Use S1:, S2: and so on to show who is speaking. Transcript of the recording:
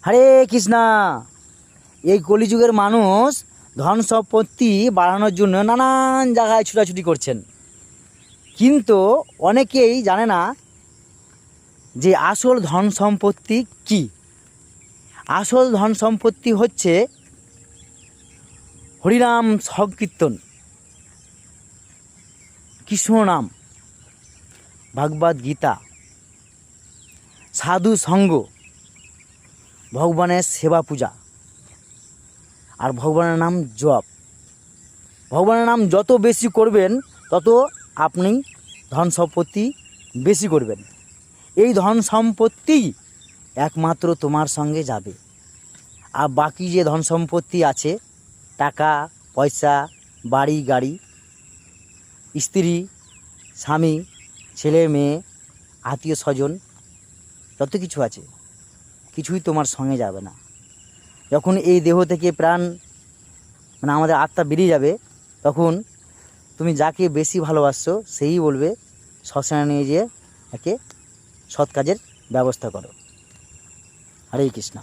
S1: হরে কৃষ্ণা। এই কলিযুগের মানুষ ধন সম্পত্তি বাড়ানোর জন্য নানান জায়গায় ছুটাছুটি করছেন, কিন্তু অনেকেই জানে না যে আসল ধন সম্পত্তি কি। আসল ধন সম্পত্তি হচ্ছে হরিনাম সংকীর্তন, কৃষ্ণ নাম, ভাগবত গীতা, সাধু সঙ্গ, ভগবানের সেবা পূজা আর ভগবানের নাম জপ। ভগবানের নাম যত বেশি করবেন তত আপনি ধন সম্পত্তি বেশি করবেন। এই ধন সম্পত্তি একমাত্র তোমার সঙ্গে যাবে। আর বাকি যে ধন সম্পত্তি আছে, টাকা পয়সা, বাড়ি গাড়ি, স্ত্রী স্বামী, ছেলে মেয়ে, আত্মীয় স্বজন, যত কিছু আছে কিছুই তোমার সঙ্গে যাবে না। যখন এই দেহ থেকে প্রাণ আমাদের আত্মা বেরিয়ে যাবে, তখন তুমি যাকে বেশি ভালোবাসছো সেই বলবে শ্মশানে নিয়ে যেয়ে একে সৎ কাজের ব্যবস্থা করো। হরে কৃষ্ণ।